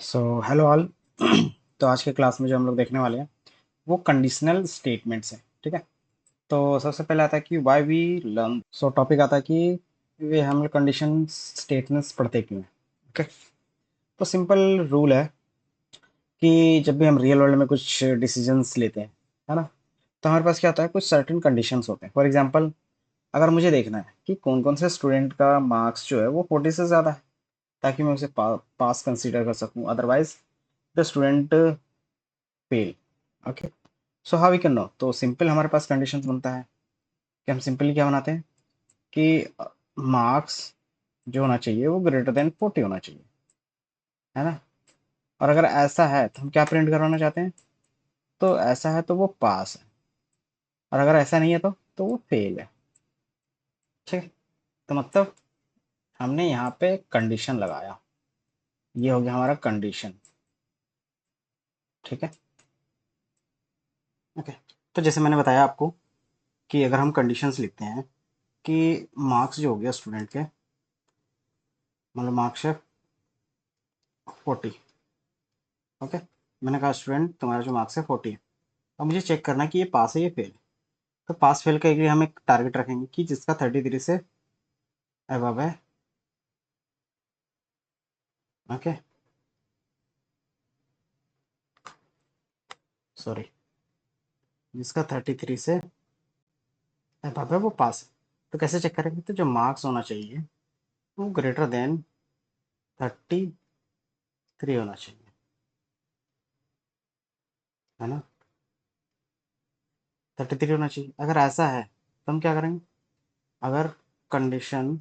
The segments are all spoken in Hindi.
So hello all. तो आज के क्लास में जो हम लोग देखने वाले हैं वो कंडीशनल स्टेटमेंट्स हैं। ठीक है। तो सबसे पहले आता है कि why we learn. So topic आता है कि वे हम लोग कंडीशन स्टेटमेंट्स पढ़ते क्यों हैं। ओके। तो सिंपल रूल है कि जब भी हम रियल वर्ल्ड में कुछ डिसीजंस लेते हैं, है ना, तो हमारे पास क्या होता है, कुछ सर्टेन कंडीशंस होते हैं। फॉर एग्जांपल, अगर मुझे देखना है कि कौन कौन से स्टूडेंट का मार्क्स जो है वो 40 से ज़्यादा है ताकि मैं उसे पास कंसीडर कर सकूं, otherwise the student fail. Okay. So how we can know. तो सिंपल हमारे पास कंडीशंस बनता है कि हम सिंपली क्या बनाते हैं कि मार्क्स जो होना चाहिए वो ग्रेटर देन 40 होना चाहिए, है ना। और अगर ऐसा है तो हम क्या प्रिंट करवाना चाहते हैं, तो ऐसा है तो वो पास है, और अगर ऐसा नहीं है तो वो फेल है। ठीक है। तो मतलब हमने यहाँ पे कंडीशन लगाया, ये हो गया हमारा कंडीशन। ठीक है। ओके। तो जैसे मैंने बताया आपको कि अगर हम कंडीशंस लिखते हैं कि मार्क्स जो हो गया स्टूडेंट के, मतलब मार्क्स है 40। ओके। मैंने कहा स्टूडेंट तुम्हारा जो मार्क्स है 40 है। अब मुझे चेक करना है कि ये पास है ये फेल। तो पास फेल के लिए हम एक टारगेट रखेंगे कि जिसका 33 से अबव है। ओके। सॉरी, जिसका 33 से अबव है वो पास है। तो कैसे चेक करेंगे, तो जो मार्क्स होना चाहिए वो ग्रेटर देन 33 होना चाहिए, है ना। 33 होना चाहिए। अगर ऐसा है तो हम क्या करेंगे, अगर कंडीशन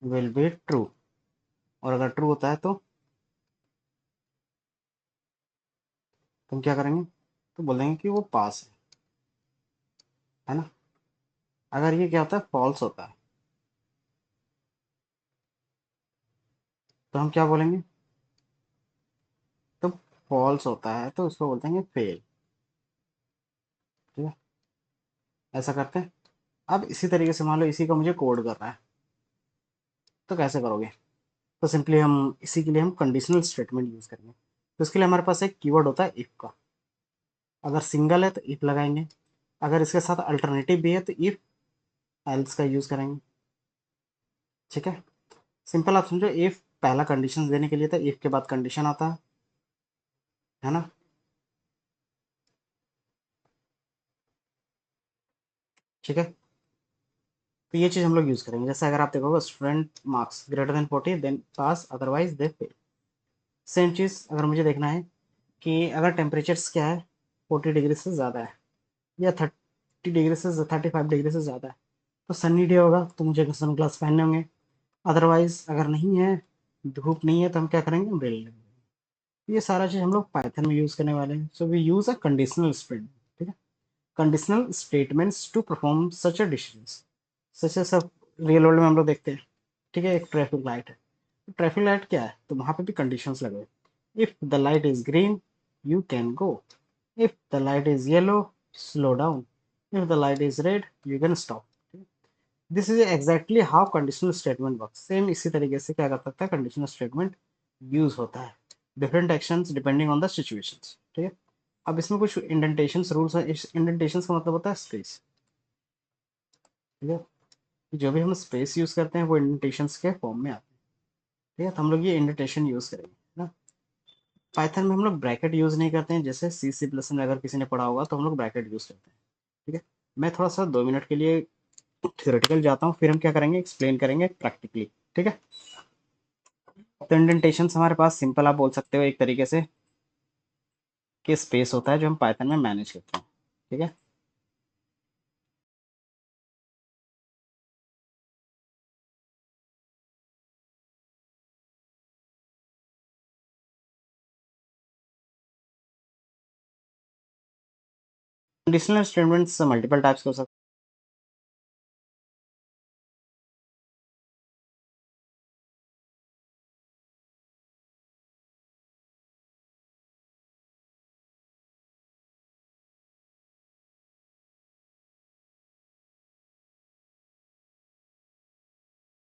विल बी ट्रू, और अगर ट्रू होता है तो हम क्या करेंगे, तो बोल देंगे कि वो पास है ना। अगर ये क्या होता है, फॉल्स होता है, तो हम क्या बोलेंगे, तो फॉल्स होता है तो उसको बोलते हैं फेल। ठीक है। ऐसा करते हैं। अब इसी तरीके से मान लो इसी को मुझे कोड करना है, तो कैसे करोगे, तो सिंपली हम इसी के लिए हम कंडीशनल स्टेटमेंट यूज करेंगे। तो इसके लिए हमारे पास एक कीवर्ड होता है इफ का। अगर सिंगल है तो इफ लगाएंगे, अगर इसके साथ अल्टरनेटिव भी है तो इफ एल्स का यूज करेंगे। ठीक है। सिंपल आप समझो, इफ पहला कंडीशन देने के लिए था, इफ के बाद कंडीशन आता है ना। ठीक है। तो ये चीज हम लोग यूज करेंगे। जैसे अगर आप देखोगे student marks greater than 40 then pass, otherwise they fail. Same चीज अगर मुझे देखना है कि अगर टेम्परेचर्स क्या है, 40 डिग्री से ज़्यादा है या 30 डिग्री से 35 डिग्री से ज़्यादा है, तो सनी डे होगा तो मुझे सन ग्लास पहनने होंगे। अदरवाइज अगर नहीं है, धूप नहीं है, तो हम क्या करेंगे, अम्ब्रेला लेंगे। ये सारा चीज़ हम लोग पाइथन में यूज़ करने वाले हैं। So we use a conditional statement. ठीक है। Conditional statements to perform such a decisions, such a sub real world में हम लोग देखते हैं। ठीक है। एक ट्रैफिक लाइट है, ट्रैफिक लाइट क्या है, तो वहां पे भी कंडीशंस लगे। If the light is green you can go, if the light is yellow slow down, if the light is red you can stop. This is exactly how conditional statement work. Same इसी तरीके से क्या कर सकता है, कंडीशनल स्टेटमेंट यूज होता है। Different actions depending on the situations. ठीक है। अब इसमें कुछ इंडेंटेशंस रूल्स हैं। इस इंडेंटेशंस का मतलब होता है स्पेस। ठीक है। जो भी हम स्पेस यूज करते हैं वो इंडेंटेशंस के फॉर्म में आते हैं। ठीक है। तो हम लोग ये इंडेंटेशन यूज करेंगे ना। पाइथन में हम लोग ब्रैकेट यूज नहीं करते हैं, जैसे सी सी प्लस में अगर किसी ने पढ़ा होगा तो हम लोग ब्रैकेट यूज करते हैं। ठीक है। मैं थोड़ा सा 2 मिनट के लिए थियोरेटिकल जाता हूँ, फिर हम क्या करेंगे, एक्सप्लेन करेंगे प्रैक्टिकली। ठीक है। तो इंडेंटेशन हमारे पास सिंपल आप बोल सकते हो एक तरीके से कि स्पेस होता है जो हम पाइथन में मैनेज करते हैं। ठीक है। कंडीशनल स्टेटमेंट्स मल्टीपल टाइप्स के हो सकते हैं,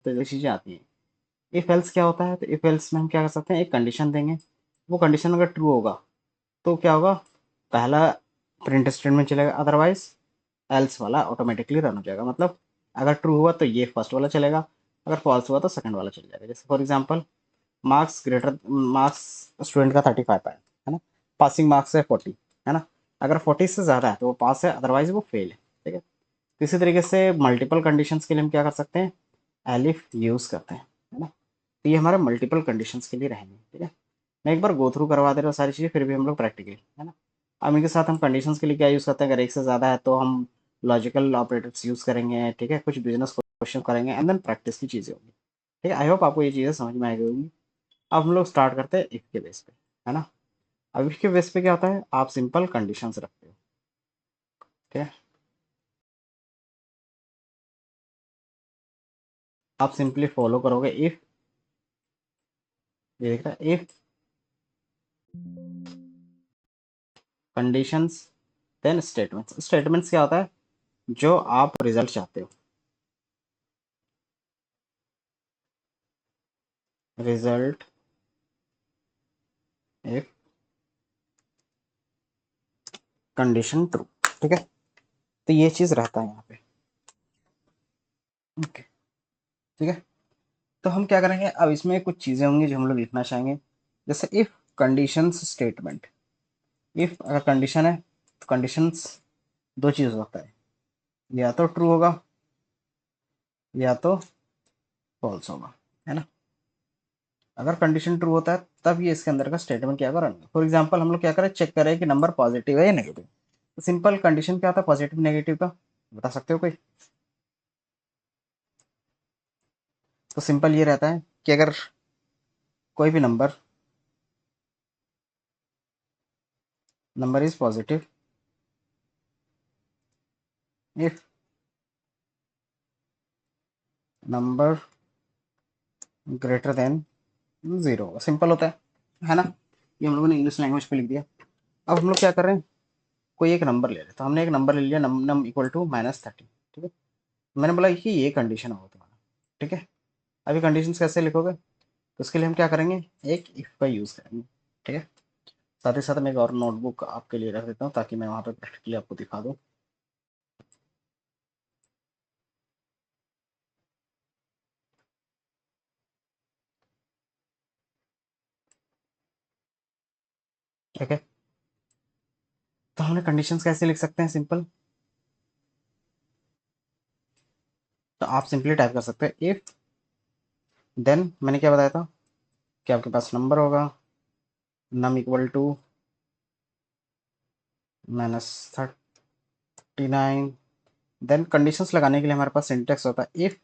तो ये चीजें आती हैं। इफ एल्स क्या होता है, तो इफ एल्स में हम क्या कर सकते हैं, एक कंडीशन देंगे वो कंडीशन अगर ट्रू होगा तो क्या होगा, पहला प्रिंट स्टेटमेंट चलेगा, अदरवाइज एल्स वाला ऑटोमेटिकली रन हो जाएगा। मतलब अगर ट्रू हुआ तो ये फर्स्ट वाला चलेगा, अगर फॉल्स हुआ तो सेकंड वाला चल जाएगा। जैसे फॉर एग्जांपल मार्क्स स्टूडेंट का 35 आया है ना, पासिंग मार्क्स है 40 है ना, अगर 40 से ज़्यादा है तो वो पास है, अदरवाइज वो फेल है। ठीक है, तो इसी तरीके से मल्टीपल कंडीशंस के लिए हम क्या कर सकते हैं, एलिफ यूज़ करते हैं, है ना। तो ये हमारे मल्टीपल कंडीशंस के लिए रहेंगे। ठीक है, मैं एक बार गो थ्रू करवा दे रहा हूँ सारी चीज़ें, फिर भी हम लोग प्रैक्टिकली, है ना। अब इनके साथ हम कंडीशंस के लिए क्या यूज़ करते हैं, अगर एक से ज़्यादा है तो हम लॉजिकल ऑपरेटर्स यूज़ करेंगे। ठीक है, कुछ बिजनेस क्वेश्चन करेंगे एंड देन प्रैक्टिस की चीज़ें होंगी। ठीक है, आई होप आपको ये चीज़ें समझ में आ गई होंगी। अब हम लोग स्टार्ट करते हैं इफ के बेस पे, है ना। अब इफ के बेस पे क्या होता है, आप सिंपल कंडीशंस रखते हो। ठीक है, आप सिंपली फॉलो करोगे इफ, ये देख रहा है, if conditions then statements. Statements क्या होता है, जो आप रिजल्ट चाहते हो, रिजल्ट इफ कंडीशन ट्रू। ठीक है, तो ये चीज़ रहता है यहाँ पे। ओके, ठीक है, तो हम क्या करेंगे, अब इसमें कुछ चीज़ें होंगी जो हम लोग लिखना चाहेंगे। जैसे इफ कंडीशंस स्टेटमेंट, इफ अगर कंडीशन है तो कंडीशंस दो चीज़ हो सकता है, या तो ट्रू होगा या तो फॉल्स होगा, है ना। अगर कंडीशन ट्रू होता है तब ये इसके अंदर का स्टेटमेंट क्या करेंगे। फॉर एग्जांपल हम लोग क्या करें, चेक करें कि नंबर पॉजिटिव है या नेगेटिव। तो सिंपल कंडीशन क्या होता है पॉजिटिव नेगेटिव का, बता सकते हो कोई। तो सिंपल ये रहता है कि अगर कोई भी number is positive if number greater than 0, simple होता है ना। ये हम लोगों ने इंग्लिश लैंग्वेज पे लिख दिया। अब हम लोग क्या कर रहे हैं, कोई एक नंबर ले रहे हैं, तो हमने एक नंबर ले लिया, नम नम इक्वल टू -30। ठीक है, मैंने बोला कि ये कंडीशन होगा तुम्हारा। ठीक है, अभी कंडीशन कैसे लिखोगे, तो उसके लिए हम क्या करेंगे, एक इफ का यूज़ करेंगे। ठीक है, साथ ही साथ मैं एक और नोटबुक आपके लिए रख देता हूँ ताकि मैं वहाँ पे प्रैक्टिकली आपको दिखा दूँ। ठीक है, तो हमने कंडीशंस कैसे लिख सकते हैं, सिंपल। तो आप सिंपली टाइप कर सकते हैं इफ, देन मैंने क्या बताया था कि आपके पास नंबर होगा num equal to -39। Then conditions लगाने के लिए हमारे पास सिंटेक्स होता है इफ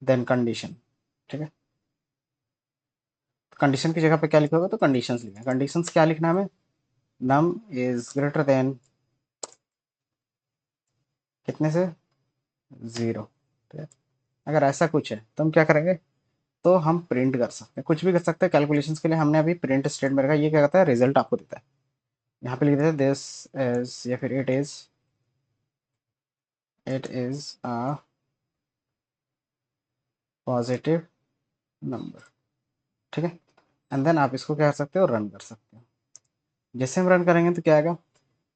देन कंडीशन। ठीक है, कंडीशन की जगह पे क्या लिखोगे, तो कंडीशंस लिखना, कंडीशंस क्या लिखना है हमें, नम इज ग्रेटर देन कितने से, 0। ठीक है, अगर ऐसा कुछ है तो हम क्या करेंगे, तो हम प्रिंट कर सकते हैं, कुछ भी कर सकते हैं कैलकुलेशंस के लिए। हमने अभी प्रिंट स्टेटमेंट रखा, ये क्या करता है, रिजल्ट आपको देता है। यहाँ पे लिख देते हैं दिस इज, या फिर it is a positive number. ठीक है, एंड देन आप इसको क्या कर सकते हो, रन कर सकते हो। जैसे हम रन करेंगे तो क्या आएगा,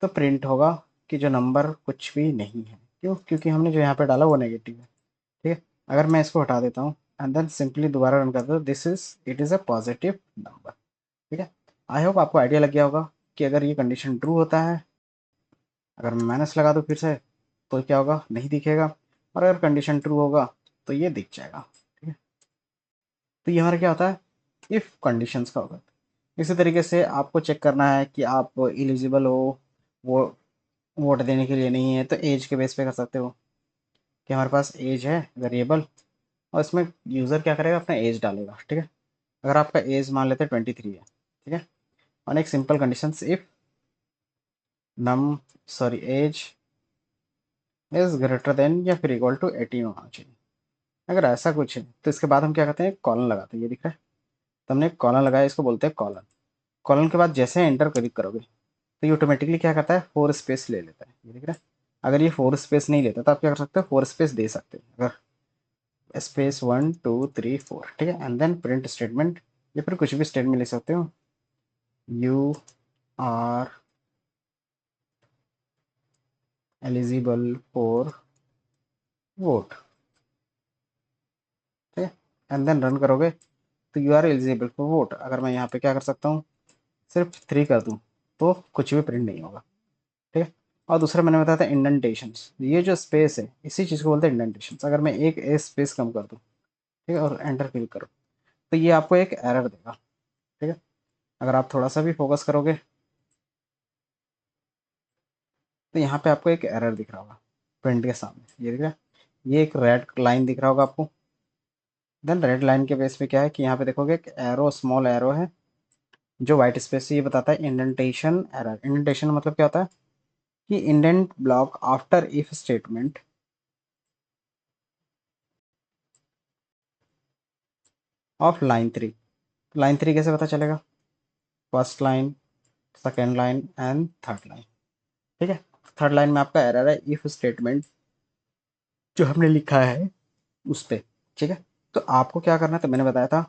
तो प्रिंट होगा कि जो नंबर कुछ भी नहीं है। क्यों, क्योंकि हमने जो यहाँ पे डाला वो नेगेटिव है। ठीक है, अगर मैं इसको हटा देता हूँ एंड देन सिंपली दोबारा रन करता हूँ, this is it is a positive number. ठीक है, आई होप आपको आइडिया लग गया होगा कि अगर ये कंडीशन ट्रू होता है, अगर मैं माइनस लगा दूँ फिर से, तो क्या होगा, नहीं दिखेगा। और अगर कंडीशन ट्रू होगा तो ये दिख जाएगा। ठीक है, तो ये हमारा क्या होता है, इफ कंडीशंस का होगा। इसी तरीके से आपको चेक करना है कि आप एलिजिबल हो वो वोट देने के लिए, नहीं है तो एज के बेस पे कर सकते हो कि हमारे पास एज है वेरिएबल, और इसमें यूज़र क्या करेगा, अपना एज डालेगा। ठीक है, अगर आपका एज मान लेते हैं 23 है। ठीक है, और एक simple condition if num sorry age is greater than या फिर इक्वल टू 18 होना चाहिए। अगर ऐसा कुछ है तो इसके बाद हम क्या करते हैं, कॉलन लगाते हैं। ये दिख रहा है, तो हमने कॉलन लगाया, इसको बोलते हैं कॉलन। कॉलन के बाद जैसे एंटर क्लिक करोगे तो ये ऑटोमेटिकली क्या करता है, 4 स्पेस ले लेता है। ये दिख रहा है, अगर ये 4 स्पेस नहीं लेता तो आप क्या कर सकते हो, 4 स्पेस दे सकते हैं, अगर स्पेस 1 2 3 4। ठीक है, एंड देन प्रिंट स्टेटमेंट, या फिर कुछ भी स्टेटमेंट ले सकते हो you are eligible for vote, ठीक है, एंड देन रन करोगे तो you are eligible for vote. अगर मैं यहाँ पे क्या कर सकता हूँ, सिर्फ 3 कर दूँ तो कुछ भी प्रिंट नहीं होगा, ठीक है। और दूसरा मैंने बताया था इंडेंटेशन, ये जो स्पेस है इसी चीज़ को बोलते हैं इंडेंटेशन। अगर मैं एक ए स्पेस कम कर दूँ, ठीक है, और एंटर क्लिक करो तो ये आपको एक एरर देगा, ठीक है। अगर आप थोड़ा सा भी फोकस करोगे तो यहाँ पे आपको एक एरर दिख रहा होगा प्रिंट के सामने, ये दिख रहा है, ये एक रेड लाइन दिख रहा होगा आपको। देन रेड लाइन के बेस पे क्या है कि यहाँ पे देखोगे एक एरो, स्मॉल एरो है जो व्हाइट स्पेस से ये बताता है इंडेंटेशन एरर। इंडेंटेशन मतलब क्या होता है कि indent block after if statement of line 3। Line 3 कैसे पता चलेगा, first line, second line and third line, ठीक है। थर्ड लाइन में आपका एरर है इफ स्टेटमेंट जो हमने लिखा है उस पे, ठीक है। तो आपको क्या करना है, तो मैंने बताया था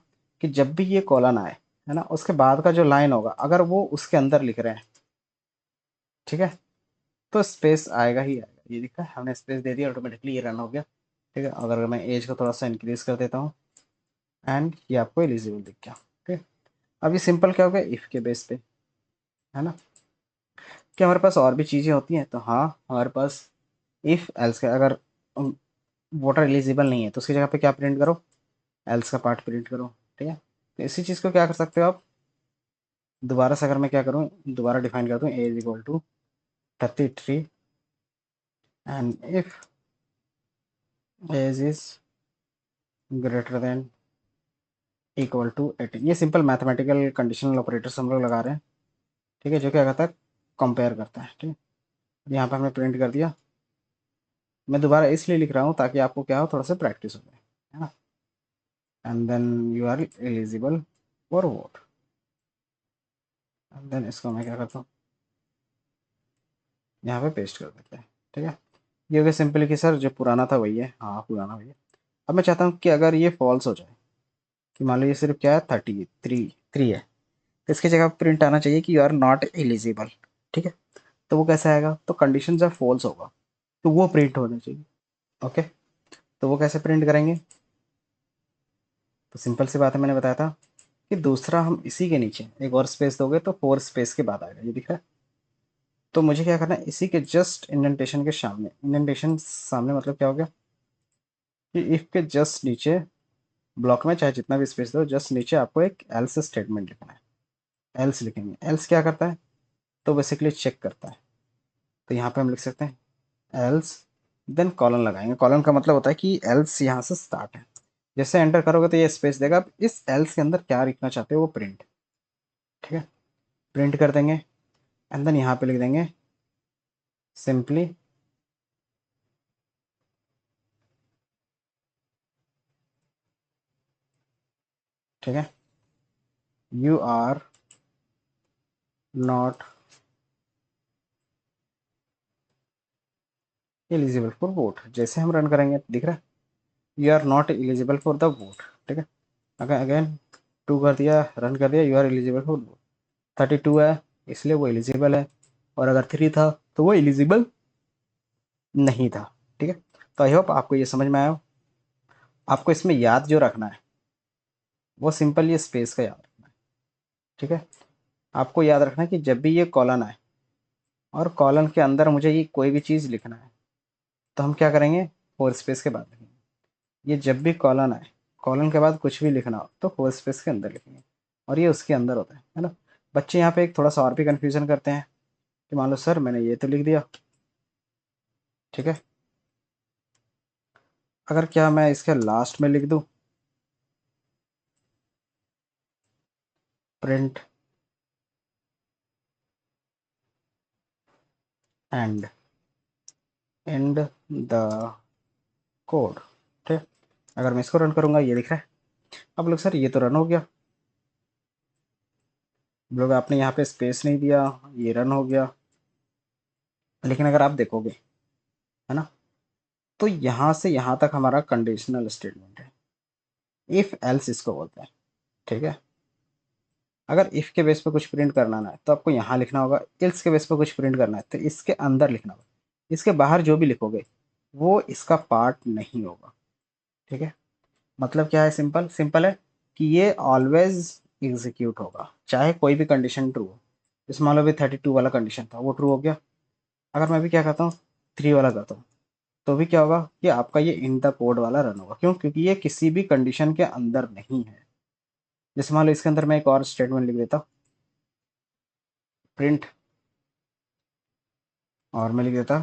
कि जब भी ये कॉलन आए, है ना, उसके बाद का जो लाइन होगा अगर वो उसके अंदर लिख रहे हैं, ठीक है, तो स्पेस आएगा ही आएगा। ये दिखा है, हमने स्पेस दे दिया, ऑटोमेटिकली ये रन हो गया, ठीक है। अगर मैं एज को थोड़ा सा इंक्रीज कर देता हूँ एंड ये आपको एलिजिबल दिख गया, ठीक है। अब ये सिंपल क्या हो गया, इफ़ के बेस पे, है ना। क्या हमारे पास और भी चीज़ें होती हैं, तो हाँ हमारे पास इफ़ एल्स का, अगर वोटर एलिजिबल नहीं है तो उसकी जगह पे क्या प्रिंट करो, एल्स का पार्ट प्रिंट करो, ठीक है। तो इसी चीज़ को क्या कर सकते हो आप, दोबारा से अगर मैं क्या करूँ, दोबारा डिफाइन कर दूँ A is equal to 33 and if age is greater than equal to 18। ये सिंपल मैथमेटिकल कंडीशनल ऑपरेटर्स हम लोग लगा रहे हैं, ठीक है, जो क्या करता है, कंपेयर करता है, ठीक है। यहाँ पे हमने प्रिंट कर दिया। मैं दोबारा इसलिए लिख रहा हूँ ताकि आपको क्या हो, थोड़ा सा प्रैक्टिस हो जाए, है ना। And then you are eligible for vote, and then इसको मैं क्या करता हूँ, यहाँ पे पेस्ट कर देते हैं, ठीक है। ये हो गया सिंपली कि सर जो पुराना था वही है, हाँ पुराना वही है। अब मैं चाहता हूँ कि अगर ये फॉल्स हो जाए, कि मान लो ये सिर्फ क्या है, 33 है, तो इसकी जगह प्रिंट आना चाहिए कि यू आर नॉट एलिजिबल, ठीक है। तो वो कैसे आएगा, तो कंडीशन जब फॉल्स होगा तो वो प्रिंट होना चाहिए, ओके। तो वो कैसे प्रिंट करेंगे, तो सिंपल सी बात है, मैंने बताया था कि दूसरा हम इसी के नीचे एक और स्पेस दोगे तो 4 स्पेस के बाद आएगा, ये दिख रहा है। तो मुझे क्या करना है, इसी के जस्ट इंडेंटेशन के सामने, इंडेंटेशन सामने मतलब क्या हो गया कि इफ के जस्ट नीचे ब्लॉक में चाहे जितना भी स्पेस दो, जस्ट नीचे आपको एक एल्स स्टेटमेंट लिखना है। एल्स लिखेंगे, एल्स क्या करता है, तो बेसिकली चेक करता है। तो यहाँ पे हम लिख सकते हैं एल्स, देन कॉलन लगाएंगे। कॉलन का मतलब होता है कि एल्स यहाँ से स्टार्ट है, जैसे एंटर करोगे तो ये स्पेस देगा। अब इस एल्स के अंदर क्या लिखना चाहते हो वो प्रिंट, ठीक है, प्रिंट कर देंगे। एंड देन यहाँ पे लिख देंगे सिंपली ठीक है, you are not eligible for vote. जैसे हम रन करेंगे दिख रहा है, you are not eligible for the vote, ठीक है। अगर अगेन 2 कर दिया, रन कर दिया, you are eligible for vote. 32 है इसलिए वो एलिजिबल है, और अगर 3 था तो वो एलिजिबल नहीं था, ठीक है। तो आई होप आपको ये समझ में आया हो। आपको इसमें याद जो रखना है वो सिंपल ये स्पेस का याद रखना है, ठीक है। आपको याद रखना है कि जब भी ये कॉलन आए और कॉलन के अंदर मुझे ये कोई भी चीज़ लिखना है तो हम क्या करेंगे, 4 स्पेस के बाद लिखेंगे। ये जब भी कॉलन आए, कॉलन के बाद कुछ भी लिखना हो तो 4 स्पेस के अंदर लिखेंगे, और ये उसके अंदर होता है ना। बच्चे यहाँ पे एक थोड़ा सा और भी कन्फ्यूजन करते हैं कि मान लो सर मैंने ये तो लिख दिया, ठीक है, अगर क्या मैं इसके लास्ट में लिख दूँ print and and the code, ठीक है। अगर मैं इसको रन करूँगा ये दिख रहा है। अब लोग सर ये तो रन हो गया, लोग आपने यहाँ पे स्पेस नहीं दिया, ये रन हो गया। लेकिन अगर आप देखोगे, है ना, तो यहाँ से यहाँ तक हमारा कंडीशनल स्टेटमेंट है, इफ एल्स इसको बोलते हैं, ठीक है। अगर इफ़ के बेस पे कुछ प्रिंट करना ना है तो आपको यहाँ लिखना होगा, एल्स के बेस पे कुछ प्रिंट करना है तो इसके अंदर लिखना होगा। इसके बाहर जो भी लिखोगे वो इसका पार्ट नहीं होगा। ठीक है, मतलब क्या है, सिंपल सिंपल है कि ये ऑलवेज एग्जीक्यूट होगा चाहे कोई भी कंडीशन ट्रू हो। जैसे मान लो भी 32 वाला कंडीशन था वो ट्रू हो गया, अगर मैं भी क्या करता हूँ 3 वाला करता हूँ तो भी क्या होगा कि आपका ये इन द कोड वाला रन होगा। क्यों? क्योंकि ये किसी भी कंडीशन के अंदर नहीं है। जैसे मान लो इसके अंदर मैं एक और स्टेटमेंट लिख देता, प्रिंट, और मैं लिख देता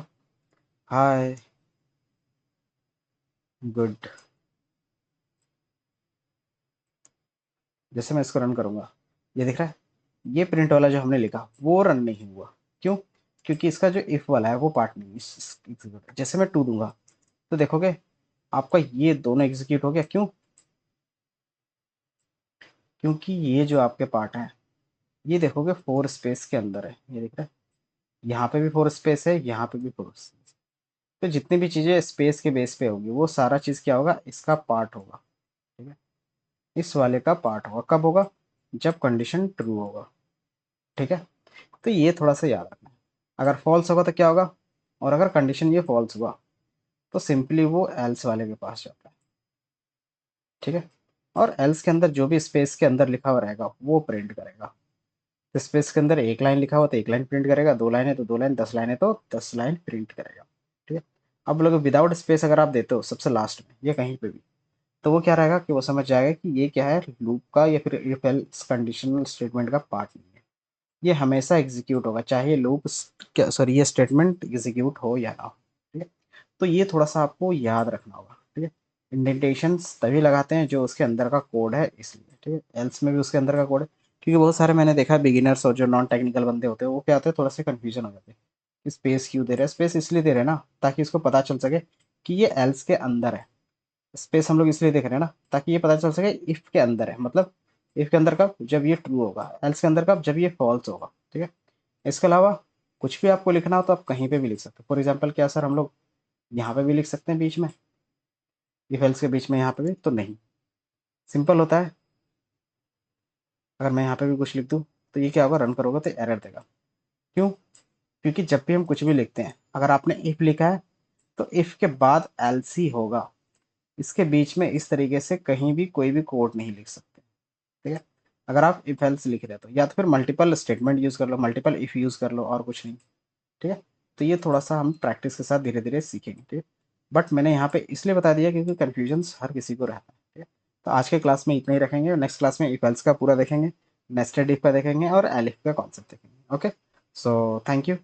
हाय गुड। जैसे मैं इसको रन करूंगा ये दिख रहा है, ये प्रिंट वाला जो हमने लिखा वो रन नहीं हुआ। क्यों? क्योंकि इसका जो इफ वाला है वो पार्ट नहीं है जैसे मैं टू दूंगा तो देखोगे आपका ये दोनों एग्जीक्यूट हो गया। क्यों? क्योंकि ये जो आपके पार्ट है ये देखोगे फोर स्पेस के अंदर है, ये दिख रहा है, यहाँ पे भी फोर स्पेस है, यहाँ पे भी फोर स्पेस। तो जितनी भी चीजें स्पेस के बेस पे होगी वो सारा चीज क्या होगा, इसका पार्ट होगा। ठीक है, इस वाले का पार्ट होगा। कब होगा? जब कंडीशन ट्रू होगा। ठीक है, तो ये थोड़ा सा याद रखना है। अगर फॉल्स होगा तो क्या होगा, और अगर कंडीशन ये फॉल्स हुआ तो सिंपली वो एल्स वाले के पास जाता है। ठीक है, और एल्स के अंदर जो भी स्पेस के अंदर लिखा हुआ रहेगा वो प्रिंट करेगा। तो स्पेस के अंदर एक लाइन लिखा हुआ तो एक लाइन प्रिंट करेगा, 2 लाइन है तो 2 लाइन, 10 लाइन है तो 10 लाइन प्रिंट करेगा। ठीक है, अब लोग विदाउट स्पेस अगर आप देते हो सबसे लास्ट में या कहीं पे भी तो वो क्या रहेगा कि वो समझ जाएगा कि ये क्या है, लूप का या फिर इफ एल्स कंडीशनल स्टेटमेंट का पार्ट नहीं है। ये हमेशा एग्जीक्यूट होगा चाहे लूप क्या सॉरी ये स्टेटमेंट एग्जीक्यूट हो या ना हो। ठीक है, तो ये थोड़ा सा आपको याद रखना होगा। ठीक है, इंडेंटेशंस तभी लगाते हैं जो उसके अंदर का कोड है इसलिए। ठीक है, एल्स में भी उसके अंदर का कोड है। क्योंकि बहुत सारे मैंने देखा है बिगिनर्स और जो नॉन टेक्निकल बंदे होते हैं वो क्या होते हैं, थोड़ा सा कन्फ्यूजन हो जाते हैं। स्पेस क्यों दे रहे हैं? स्पेस इसलिए दे रहे हैं ना ताकि इसको पता चल सके कि ये एल्स के अंदर है। स्पेस हम लोग इसलिए देख रहे हैं ना ताकि ये पता चल सके इफ के अंदर है, मतलब इफ के अंदर कब, जब ये ट्रू होगा, एल्स के अंदर कब, जब ये फॉल्स होगा। ठीक है, इसके अलावा कुछ भी आपको लिखना हो तो आप कहीं पे भी लिख सकते हो। फॉर एग्जाम्पल क्या सर, हम लोग यहाँ पे भी लिख सकते हैं बीच में, इफ एल्स के बीच में यहाँ पे भी, तो नहीं, सिंपल होता है। अगर मैं यहाँ पे भी कुछ लिख दूँ तो ये क्या होगा, रन करोगे तो एरर देगा। क्यों? क्योंकि जब भी हम कुछ भी लिखते हैं अगर आपने इफ लिखा है तो इफ के बाद एल्स ही होगा। इसके बीच में इस तरीके से कहीं भी कोई भी कोड नहीं लिख सकते। ठीक है, अगर आप इफ एल्स लिख रहे हो तो या तो फिर मल्टीपल स्टेटमेंट यूज कर लो, मल्टीपल इफ यूज कर लो, और कुछ नहीं। ठीक है, तो ये थोड़ा सा हम प्रैक्टिस के साथ धीरे धीरे सीखेंगे। ठीक है, बट मैंने यहाँ पे इसलिए बता दिया क्योंकि कन्फ्यूजन हर किसी को रहता है। ठीक है, तो आज के क्लास में इतना ही रखेंगे, नेक्स्ट क्लास में इफ एल्स का पूरा देखेंगे, नेस्टेड इफ का देखेंगे और एलिफ का कॉन्सेप्ट देखेंगे। Okay, so thank you.